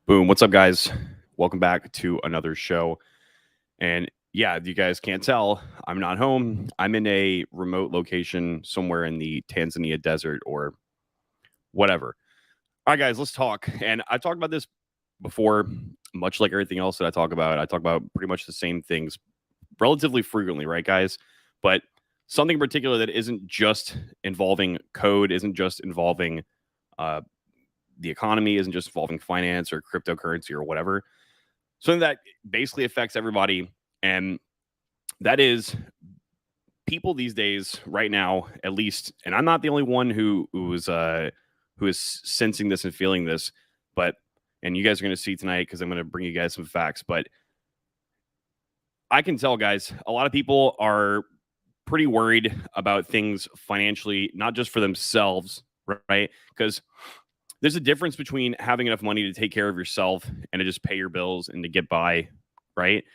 Boom. What's up, guys? Welcome back to another show. And yeah, you guys can't tell, I'm not home. I'm in a remote location somewhere in the Tanzania desert or whatever. All right, guys, let's talk. And I talked about this before, much like everything else that I talk about. I talk about pretty much the same things relatively frequently, right, guys? But something in particular that isn't just involving code, isn't just involving uh, the economy, isn't just involving finance or cryptocurrency or whatever. Something that basically affects everybody, and that is people these days, right now, at least. And I'm not the only one who is sensing this and feeling this, but and you guys are going to see tonight because I'm going to bring you guys some facts. But I can tell, guys, a lot of people are pretty worried about things financially, not just for themselves, right? Because there's a difference between having enough money to take care of yourself and to just pay your bills and to get by, right?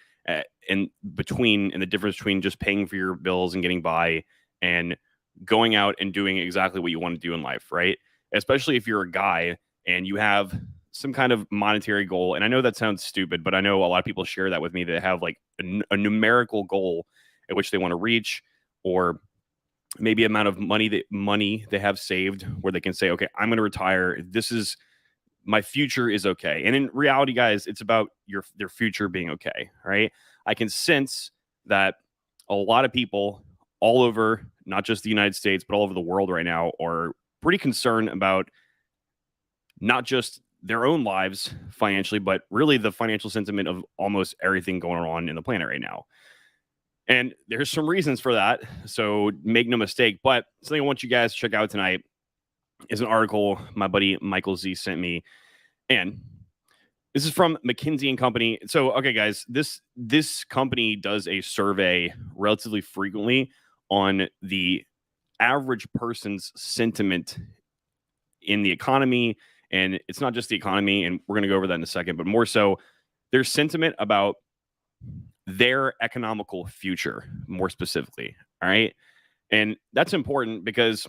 And the difference between just paying for your bills and getting by and going out and doing exactly what you want to do in life, right? Especially if you're a guy and you have some kind of monetary goal. And I know that sounds stupid, but I know a lot of people share that with me that have like a numerical goal at which they want to reach, or maybe amount of money they have saved where they can say, okay, I'm going to retire. This is my future is okay. And in reality, guys, it's about their future being okay, right? I can sense that a lot of people all over, not just the United States, but all over the world right now are pretty concerned about not just their own lives financially, but really the financial sentiment of almost everything going on in the planet right now. And there's some reasons for that. So make no mistake. But something I want you guys to check out tonight is an article my buddy Michael Z sent me. And this is from McKinsey and Company. So, okay, guys, this company does a survey relatively frequently on the average person's sentiment in the economy. And it's not just the economy, and we're going to go over that in a second, but more so their sentiment about their economical future, more specifically. All right. And that's important because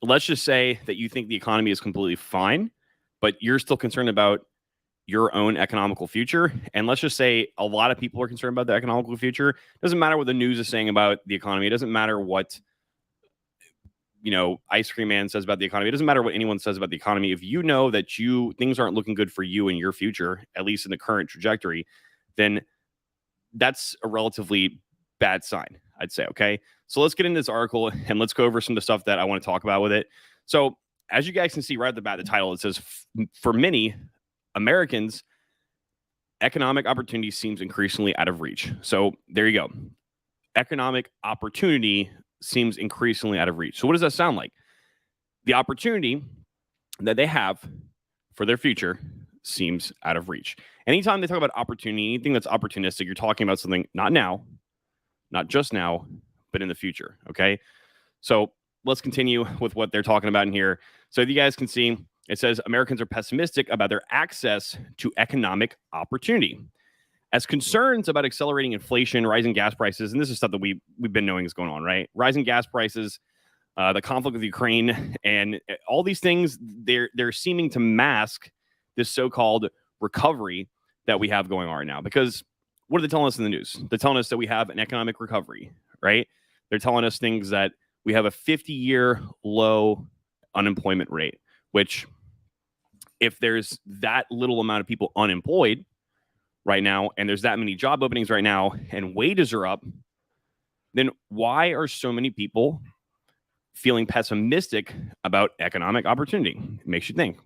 let's just say that you think the economy is completely fine, but you're still concerned about your own economical future. And let's just say a lot of people are concerned about the economical future. It doesn't matter what the news is saying about the economy. It doesn't matter what, Ice Cream Man says about the economy. It doesn't matter what anyone says about the economy. If you know that things aren't looking good for you in your future, at least in the current trajectory, then that's a relatively bad sign, I'd say. Okay. So let's get into this article and let's go over some of the stuff that I want to talk about with it. So, as you guys can see right at the bat, the title, it says, for many Americans, economic opportunity seems increasingly out of reach. So, there you go. Economic opportunity seems increasingly out of reach. So, what does that sound like? The opportunity that they have for their future seems out of reach. Anytime they talk about opportunity, anything that's opportunistic, you're talking about something not now, not just now, but in the future. Okay. So let's continue with what they're talking about in here. So you guys can see it says Americans are pessimistic about their access to economic opportunity. As concerns about accelerating inflation, rising gas prices, and this is stuff that we've been knowing is going on, right? Rising gas prices, the conflict with Ukraine, and all these things, they're seeming to mask this so-called recovery that we have going on right now. Because what are they telling us in the news? They're telling us that we have an economic recovery, right? They're telling us things that we have a 50-year low unemployment rate, which if there's that little amount of people unemployed right now, and there's that many job openings right now, and wages are up, then why are so many people feeling pessimistic about economic opportunity? It makes you think.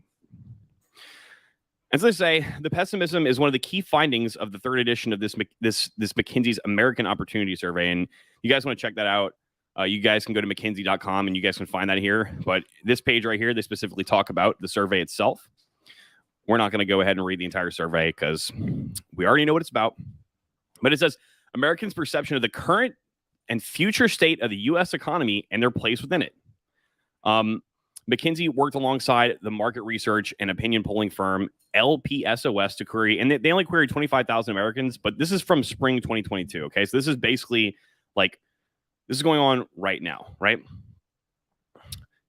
As I say, the pessimism is one of the key findings of the third edition of this McKinsey's American Opportunity Survey. And you guys want to check that out, you guys can go to mckinsey.com and you guys can find that here. But this page right here, they specifically talk about the survey itself. We're not going to go ahead and read the entire survey because we already know what it's about. But it says Americans' perception of the current and future state of the U.S. economy and their place within it. McKinsey worked alongside the market research and opinion polling firm LPSOS to query, and they only queried 25,000 Americans, but this is from spring 2022. Okay, so this is basically like this is going on right now, right?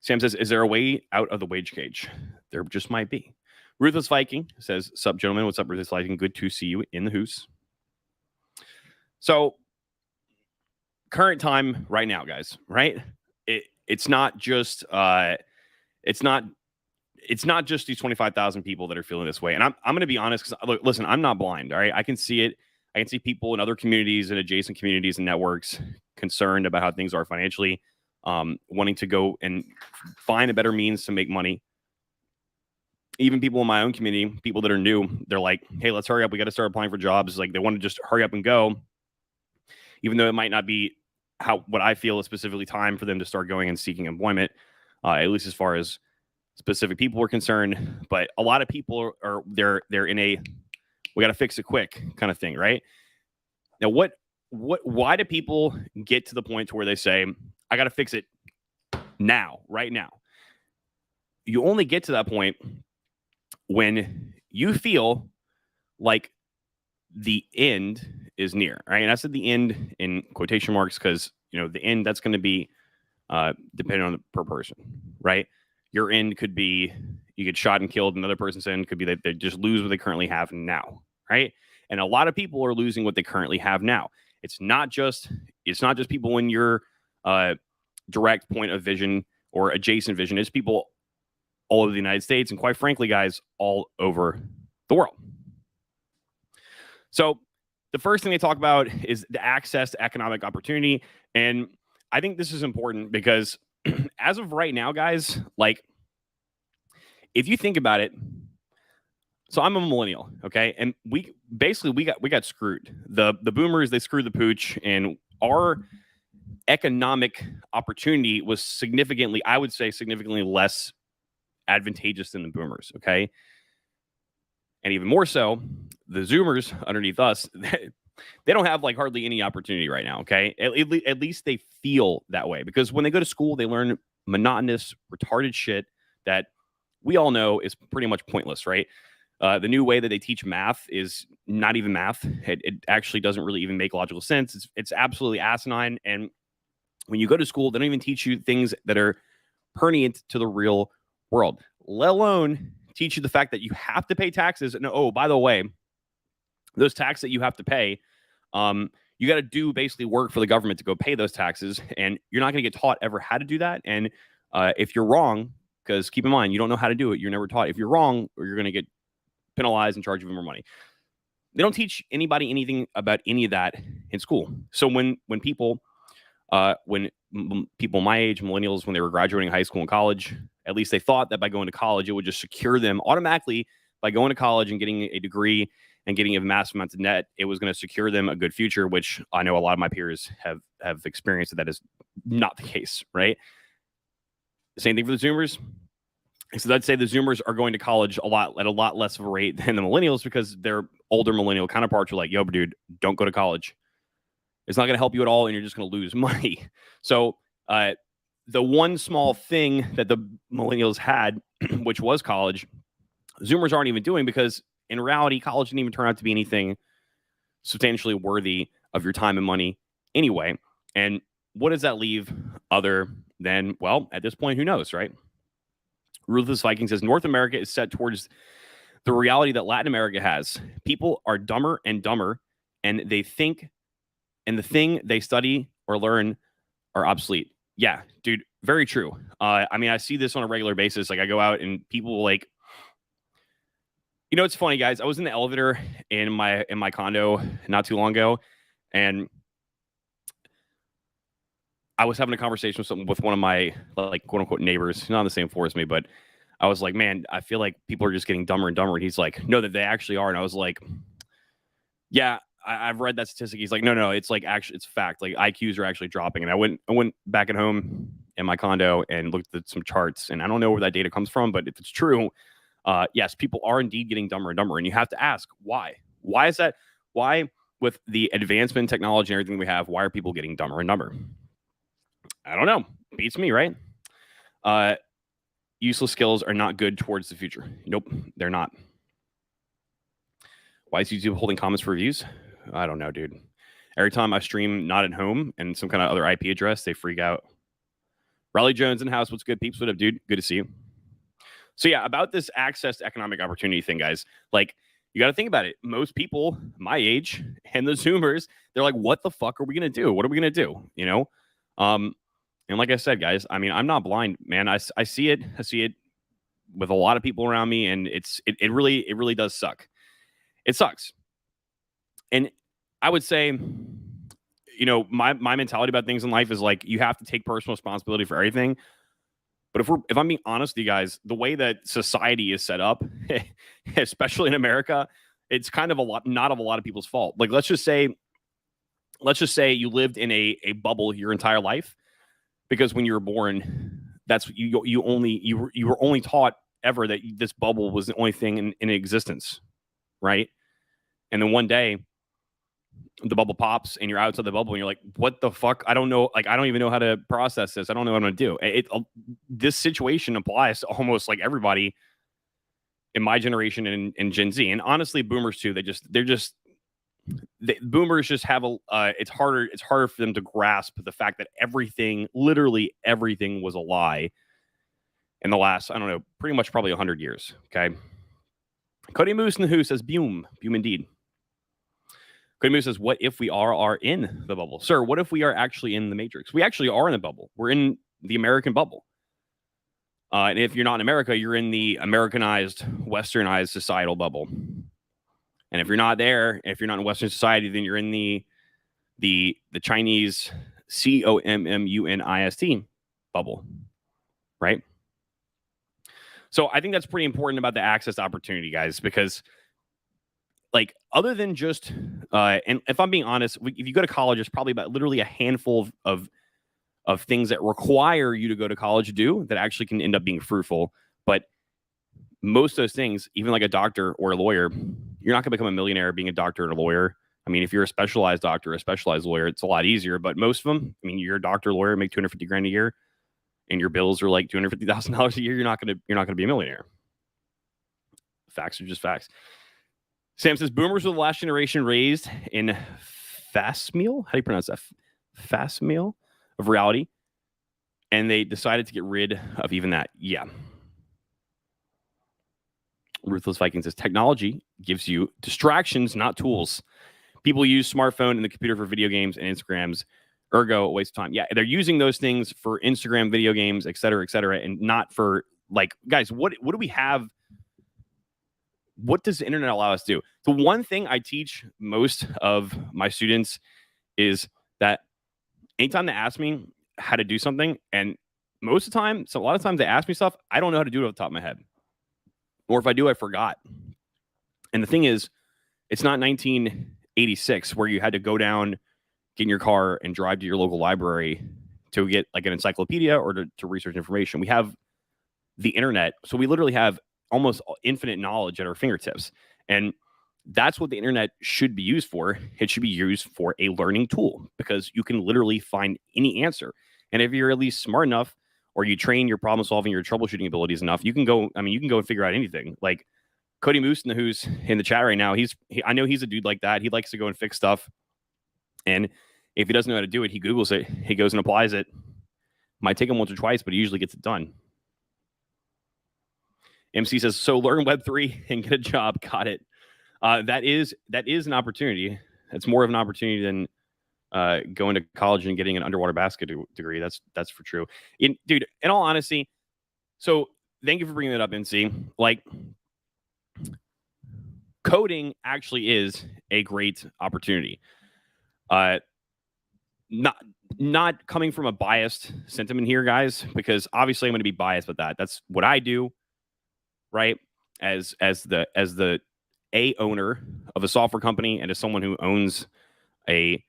Sam says, is there a way out of the wage cage? There just might be. Ruthless Viking says, "Sup, gentlemen? What's up, Ruthless Viking? Good to see you in the hoose." So, current time right now, guys. Right? It's not just it's not just these 25,000 people that are feeling this way. And I'm going to be honest, because listen, I'm not blind. All right, I can see it. I can see people in other communities and adjacent communities and networks concerned about how things are financially, wanting to go and find a better means to make money. Even people in my own community, people that are new, they're like, "Hey, let's hurry up. We got to start applying for jobs." Like, they want to just hurry up and go, even though it might not be what I feel is specifically time for them to start going and seeking employment, at least as far as specific people were concerned. But a lot of people are they're in a we got to fix it quick kind of thing, right? Now, why do people get to the point to where they say, "I got to fix it now, right now"? You only get to that point when you feel like the end is near, right? And I said the end in quotation marks because, the end, that's going to be depending on the per person, right? Your end could be you get shot and killed. Another person's end could be that they just lose what they currently have now, right? And a lot of people are losing what they currently have now. It's not just people in your direct point of vision or adjacent vision. It's people all over the United States, and quite frankly, guys, all over the world. So the first thing they talk about is the access to economic opportunity. And I think this is important because as of right now, guys, like, if you think about it, so I'm a millennial, okay? And we got screwed. The boomers, they screwed the pooch, and our economic opportunity was significantly less advantageous than the boomers, okay? And even more so, the Zoomers underneath us, they don't have like hardly any opportunity right now, okay? At least they feel that way, because when they go to school, they learn monotonous, retarded shit that we all know is pretty much pointless, right? The new way that they teach math is not even math. It actually doesn't really even make logical sense. It's absolutely asinine. And when you go to school, they don't even teach you things that are pertinent to the real world, let alone teach you the fact that you have to pay taxes. And oh, by the way, those taxes that you have to pay, you got to do basically work for the government to go pay those taxes, and you're not going to get taught ever how to do that. And if you're wrong, because keep in mind, you don't know how to do it, you're never taught. If you're wrong, or you're going to get penalized and charged with more money. They don't teach anybody anything about any of that in school. So when people my age, millennials, when they were graduating high school and college, at least they thought that by going to college, it would just secure them automatically. By going to college and getting a degree and getting a massive amount of net, it was going to secure them a good future, which I know a lot of my peers have experienced that is not the case, right? The same thing for the Zoomers. So I'd say the Zoomers are going to college at a lot less of a rate than the millennials, because their older millennial counterparts are like, "Yo, dude, don't go to college. It's not going to help you at all, and you're just going to lose money." So the one small thing that the millennials had, which was college, Zoomers aren't even doing, because in reality, college didn't even turn out to be anything substantially worthy of your time and money anyway. And what does that leave other than, well, at this point, who knows, right? Ruthless Viking says, North America is set towards the reality that Latin America has. People are dumber and dumber, and they think, and the thing they study or learn are obsolete. Yeah, dude, very true. I mean, I see this on a regular basis. Like, I go out and people like, it's funny, guys. I was in the elevator in my condo not too long ago, and I was having a conversation with one of my, like, quote unquote neighbors, not on the same floor as me, but I was like, "Man, I feel like people are just getting dumber and dumber." And he's like, "No, that they actually are." And I was like, "Yeah, I've read that statistic." He's like, "No, it's like actually, it's a fact. Like, IQs are actually dropping." And I went back at home in my condo and looked at some charts, and I don't know where that data comes from, but if it's true, yes, people are indeed getting dumber and dumber. And you have to ask why. Why is that? Why, with the advancement in technology and everything we have, why are people getting dumber and dumber? I don't know. Beats me, right? Useless skills are not good towards the future. Nope, they're not. Why is YouTube holding comments for reviews? I don't know, dude. Every time I stream not at home and some kind of other IP address, they freak out. Raleigh Jones in house. What's good, peeps? What up, dude? Good to see you. So yeah, about this access to economic opportunity thing, guys, like you got to think about it. Most people my age and the Zoomers, they're like, what the fuck are we going to do? What are we going to do? You know? And like I said, guys, I mean, I'm not blind, man. I see it. I see it with a lot of people around me, and it really does suck. It sucks. And I would say, you know, my mentality about things in life is like you have to take personal responsibility for everything. But if I'm being honest with you guys, the way that society is set up, especially in America, it's kind of not a lot of people's fault. Like let's just say you lived in a bubble your entire life, because when you were born, that's you were only taught ever that this bubble was the only thing in existence, right? And then one day the bubble pops and you're outside the bubble and you're like, what the fuck? I don't know. Like, I don't even know how to process this. I don't know what I'm going to do. This situation applies to almost like everybody in my generation and Gen Z. And honestly, boomers too. Boomers just have it's harder for them to grasp the fact that literally everything was a lie in the last, I don't know, pretty much probably 100 years. Okay. Cody Moose in the Who says, boom indeed. Cody Moose says, what if we are in the bubble? Sir, what if we are actually in the Matrix? We actually are in the bubble. We're in the American bubble. And if you're not in America, you're in the Americanized, westernized societal bubble. And if you're not there, if you're not in Western society, then you're in the Chinese COMMUNIST bubble, right? So I think that's pretty important about the access to opportunity, guys, because like other than just and if I'm being honest, if you go to college, there's probably about literally a handful of things that require you to go to college to do that actually can end up being fruitful. But most of those things, even like a doctor or a lawyer, you're not going to become a millionaire being a doctor and a lawyer. I mean, if you're a specialized doctor, a specialized lawyer, it's a lot easier. But most of them, I mean, you're a doctor, lawyer, make $250,000 a year, and your bills are like $250,000 a year. You're not going to be a millionaire. Facts are just facts. Sam says, boomers were the last generation raised in fast meal. How do you pronounce that? Fast meal of reality. And they decided to get rid of even that. Yeah. Ruthless Viking says, technology gives you distractions, not tools. People use smartphone and the computer for video games and Instagrams. Ergo, a waste of time. Yeah, they're using those things for Instagram, video games, et cetera, and not for, like, guys, what do we have? What does the internet allow us to do? The one thing I teach most of my students is that anytime they ask me how to do something, and most of the time, so a lot of times they ask me stuff, I don't know how to do it off the top of my head. Or if I do, I forgot. And the thing is, it's not 1986 where you had to go down, get in your car, and drive to your local library to get like an encyclopedia or to research information. We have the internet. So we literally have almost infinite knowledge at our fingertips. And that's what the internet should be used for. It should be used for a learning tool because you can literally find any answer. And if you're at least smart enough or you train your problem solving, your troubleshooting abilities enough, you can go and figure out anything. Like Cody Moose, who's in the chat right now, I know he's a dude like that. He likes to go and fix stuff. And if he doesn't know how to do it, he Googles it, he goes and applies it. Might take him once or twice, but he usually gets it done. MC says, so learn Web3 and get a job. Got it. That is an opportunity. It's more of an opportunity than going to college and getting an underwater basket degree. That's for true. Dude, in all honesty, so thank you for bringing that up, MC. Like, coding actually is a great opportunity. Not coming from a biased sentiment here, guys, because obviously I'm going to be biased with that. That's what I do. Right, as the owner of a software company and as someone who owns a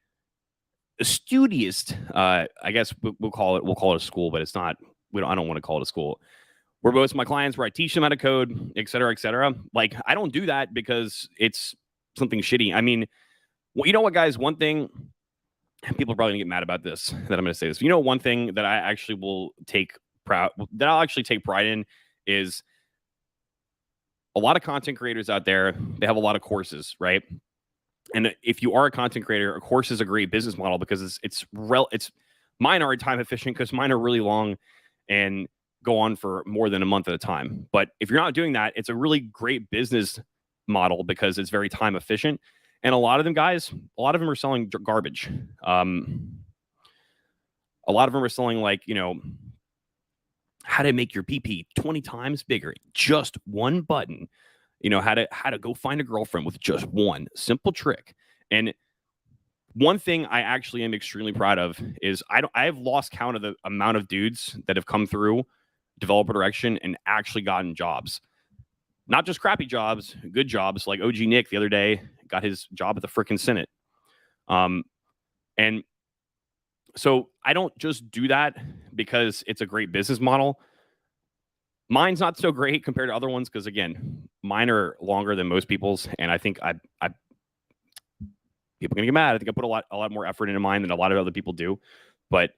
studious, I guess we'll call it a school, but it's not. I don't want to call it a school. Where most of my clients, where I teach them how to code, et cetera, et cetera. Like, I don't do that because it's something shitty. I mean, well, you know what, guys? One thing, people are probably gonna get mad about this, that I'm gonna say this. You know, one thing that I'll actually take pride in is a lot of content creators out there, they have a lot of courses, right? And if you are a content creator, a course is a great business model because it's mine are time efficient because mine are really long, and go on for more than a month at a time. But if you're not doing that, it's a really great business model because it's very time efficient. And a lot of them are selling garbage. A lot of them are selling like, how to make your PP 20 times bigger, just one button, how to go find a girlfriend with just one simple trick. And one thing I actually am extremely proud of is I've lost count of the amount of dudes that have come through Developer Direction and actually gotten jobs. Not just crappy jobs, good jobs. Like OG Nick the other day got his job at the frickin' Senate. And so I don't just do that because it's a great business model. Mine's not so great compared to other ones because, again, mine are longer than most people's, and I think people are gonna get mad. I think I put a lot more effort into mine than a lot of other people do. But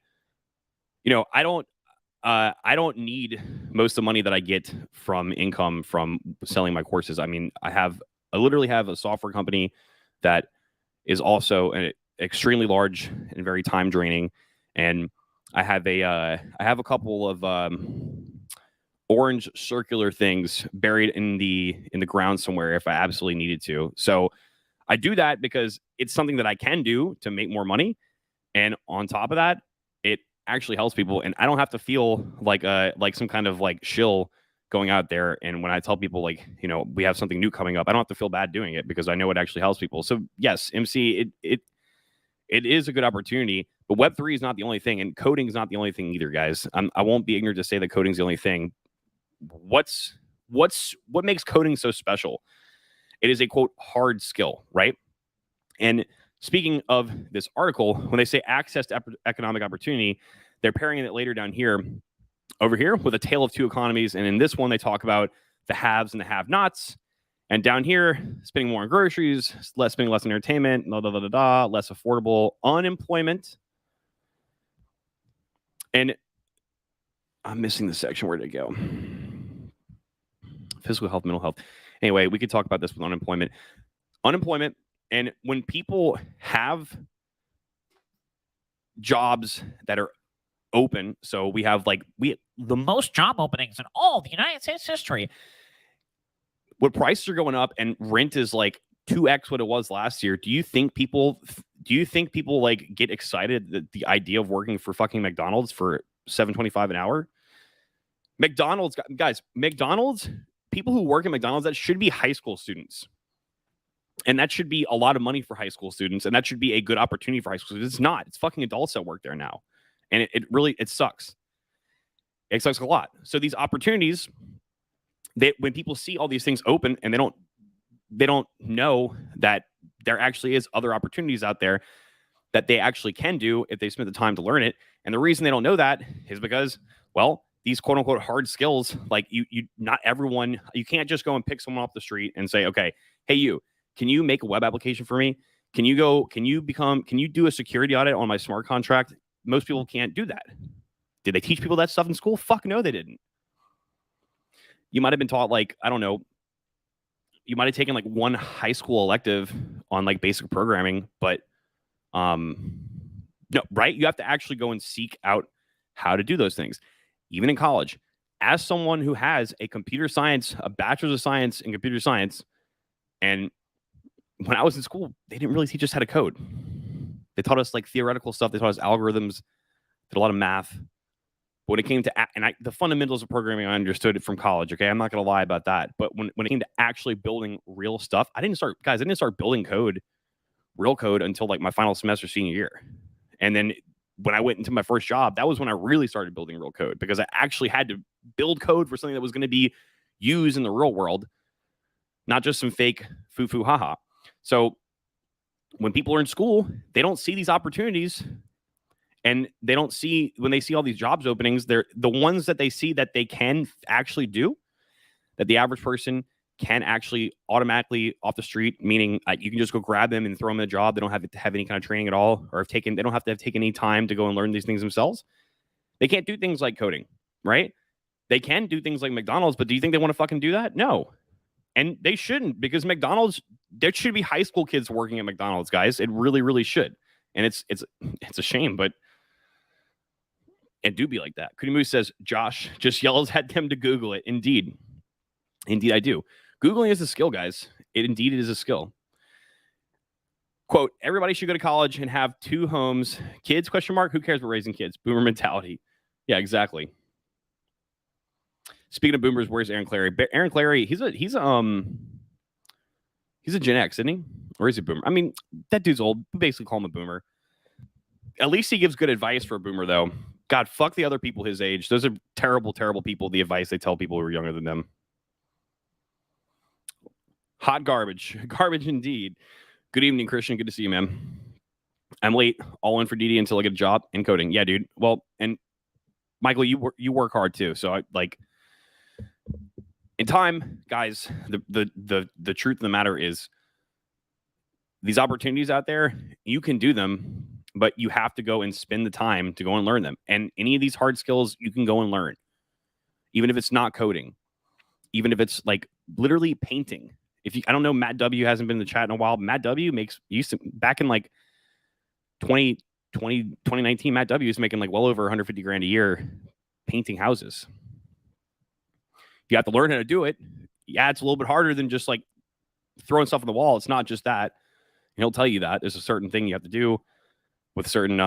I don't need most of the money that I get from income from selling my courses. I mean, I literally have a software company that is also an extremely large and very time draining, and I have a couple of orange circular things buried in the ground somewhere if I absolutely needed to. So I do that because it's something that I can do to make more money, and on top of that, it actually helps people, and I don't have to feel like some kind of like shill going out there. And when I tell people like, we have something new coming up, I don't have to feel bad doing it because I know it actually helps people. So yes, MC, it is a good opportunity, but Web3 is not the only thing, and coding is not the only thing either, guys. I won't be ignorant to say that coding is the only thing. What makes coding so special? It is a, quote, hard skill, right? And speaking of this article, when they say access to economic opportunity, they're pairing it later down here, over here, with a tale of two economies. And in this one, they talk about the haves and the have-nots. And down here, spending more on groceries, spending less on entertainment, less affordable unemployment. And I'm missing the section. Where'd it go? Physical health, mental health. Anyway, we could talk about this with unemployment. And when people have jobs that are open, so we have the most job openings in all of the United States history. When prices are going up and rent is like 2x what it was last year, do you think people like get excited at the idea of working for fucking McDonald's for $7.25 an hour? McDonald's, people who work at McDonald's, that should be high school students. And that should be a lot of money for high school students. And that should be a good opportunity for high school students. It's not. It's fucking adults that work there now. And it really sucks. It sucks a lot. So these opportunities, when people see all these things open and they don't know that there actually is other opportunities out there that they actually can do if they spend the time to learn it. And the reason they don't know that is because, well, these quote unquote hard skills, like not everyone, you can't just go and pick someone off the street and say, okay, hey, can you make a web application for me? Can you do a security audit on my smart contract? Most people can't do that. Did they teach people that stuff in school? Fuck no, they didn't. You might have been taught, like, I don't know, you might have taken like one high school elective on like basic programming, but no, right? You have to actually go and seek out how to do those things. Even in college, as someone who has a bachelor's of science in computer science, and when I was in school, they didn't really teach us how to code. They taught us like theoretical stuff. They taught us algorithms, did a lot of math. But when it came to the fundamentals of programming, I understood it from college. Okay, I'm not going to lie about that. But when it came to actually building real stuff, I didn't start building real code until like my final semester senior year. And then when I went into my first job, that was when I really started building real code, because I actually had to build code for something that was going to be used in the real world, not just some fake foo-foo haha. So when people are in school, they don't see these opportunities, and they don't see, when they see all these jobs openings, they're the ones that they see that they can actually do, that the average person can actually automatically off the street, meaning you can just go grab them and throw them in a job. They don't have to have any kind of training at all, or they don't have to have taken any time to go and learn these things themselves. They can't do things like coding, right? They can do things like McDonald's, but do you think they want to fucking do that? No. And they shouldn't, because McDonald's, there should be high school kids working at McDonald's, guys. It really, really should. And it's a shame, but and do be like that. Cootie Moose says, Josh just yells at them to Google it. Indeed, I do. Googling is a skill, guys. It indeed is a skill. Quote, everybody should go to college and have 2 homes. Kids, question mark, who cares about raising kids? Boomer mentality. Yeah, exactly. Speaking of boomers, where's Aaron Clary? Aaron Clary, he's a Gen X, isn't he? Or is he a boomer? I mean, that dude's old. We basically call him a boomer. At least he gives good advice for a boomer, though. God, fuck the other people his age. Those are terrible, terrible people, the advice they tell people who are younger than them. Hot garbage. Garbage indeed. Good evening, Christian. Good to see you, man. I'm late. All in for DD until I get a job in coding. Yeah, dude. Well, and Michael, you work hard too. So I like in time, guys, the truth of the matter is these opportunities out there, you can do them, but you have to go and spend the time to go and learn them. And any of these hard skills you can go and learn, even if it's not coding, even if it's like literally painting. If you, I don't know, Matt W hasn't been in the chat in a while. Matt W used to back in like 2019, Matt W is making like well over 150 grand a year painting houses. You have to learn how to do it. Yeah, it's a little bit harder than just like throwing stuff on the wall. It's not just that. He'll tell you that there's a certain thing you have to do with certain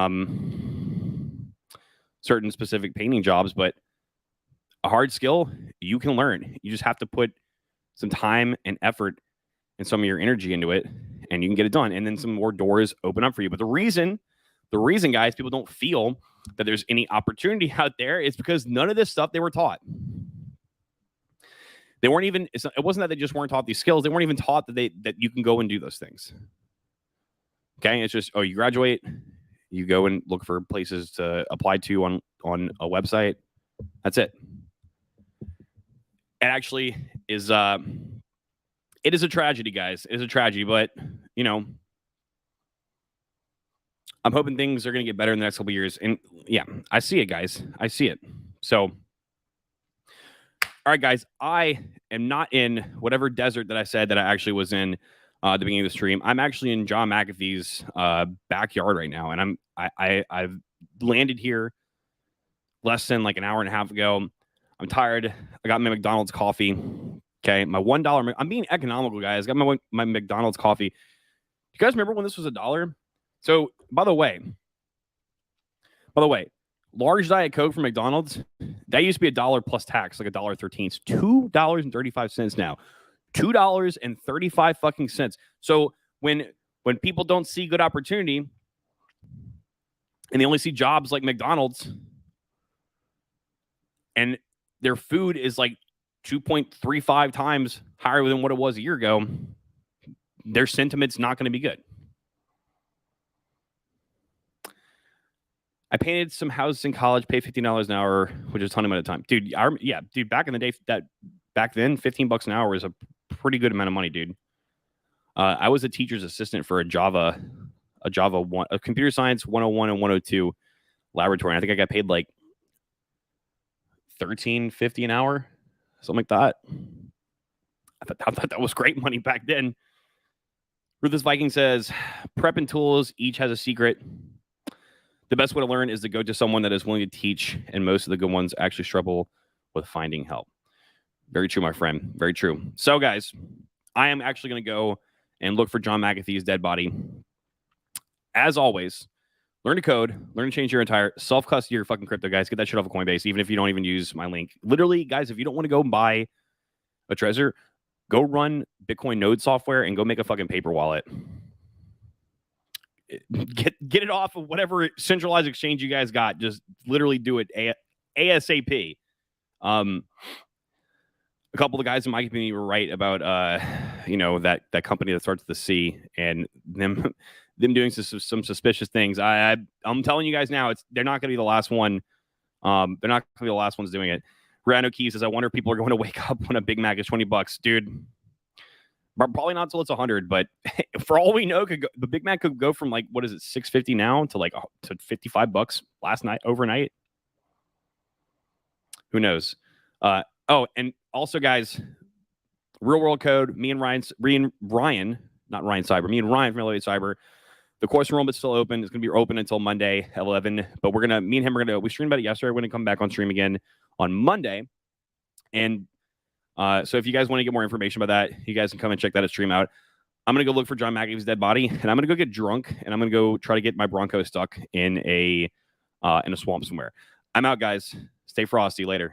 specific painting jobs, but a hard skill you can learn. You just have to put some time and effort and some of your energy into it, and you can get it done. And then some more doors open up for you. But the reason, guys, people don't feel that there's any opportunity out there is because none of this stuff they were taught. They weren't even. It wasn't that they just weren't taught these skills. They weren't even taught that you can go and do those things. Okay, it's just you graduate, you go and look for places to apply to on a website. That's it. It actually is. It is a tragedy, guys. It is a tragedy, but I'm hoping things are going to get better in the next couple of years. And yeah, I see it, guys. I see it. So, all right, guys, I am not in whatever desert that I said that I actually was in at the beginning of the stream. I'm actually in John McAfee's backyard right now, and I've landed here less than like an hour and a half ago. I'm tired. I got my McDonald's coffee. Okay, my $1. I'm being economical, guys. I got my McDonald's coffee. You guys remember when this was $1? So, by the way, large Diet Coke from McDonald's, that used to be $1 plus tax, like $1.13. It's $2.35 now. $2.35 fucking cents. So when people don't see good opportunity and they only see jobs like McDonald's and their food is like 2.35 times higher than what it was a year ago, their sentiment's not going to be good. I painted some houses in college, paid $15 an hour, which is a ton of time. Dude, dude, back in the day, back then, $15 an hour was a pretty good amount of money, dude. I was a teacher's assistant for a computer science 101 and 102 laboratory. And I think I got paid like $13.50 an hour, something like that. I thought that was great money back then. Ruthless Viking says, prep and tools each has a secret. The best way to learn is to go to someone that is willing to teach, and most of the good ones actually struggle with finding help. Very true, my friend. Very true. So, guys, I am actually going to go and look for John McAfee's dead body. As always, learn to code, learn to change your entire self-custody your fucking crypto, guys. Get that shit off of Coinbase, even if you don't even use my link. Literally, guys, if you don't want to go buy a Trezor, go run Bitcoin node software and go make a fucking paper wallet. Get it off of whatever centralized exchange you guys got. Just literally do it ASAP. A couple of guys in my community were right about that company that starts with the C and them doing some suspicious things. I'm telling you guys now, they're not going to be the last one. They're not going to be the last ones doing it. Rando Key says, I wonder if people are going to wake up when a Big Mac is $20, dude. Probably not until it's 100, but for all we know, the Big Mac could go from like, what is it, $6.50 now to like to $55 overnight. Who knows? And also, guys, Real World Code. Me and Ryan, not Ryan Cyber. Me and Ryan from Elevate Cyber. The course enrollment's still open. It's going to be open until Monday at 11. But me and him we streamed about it yesterday. We're going to come back on stream again on Monday. And so if you guys want to get more information about that, you guys can come and check that stream out. I'm going to go look for John McAfee's dead body, and I'm going to go get drunk, and I'm going to go try to get my Bronco stuck in a swamp somewhere. I'm out, guys. Stay frosty. Later.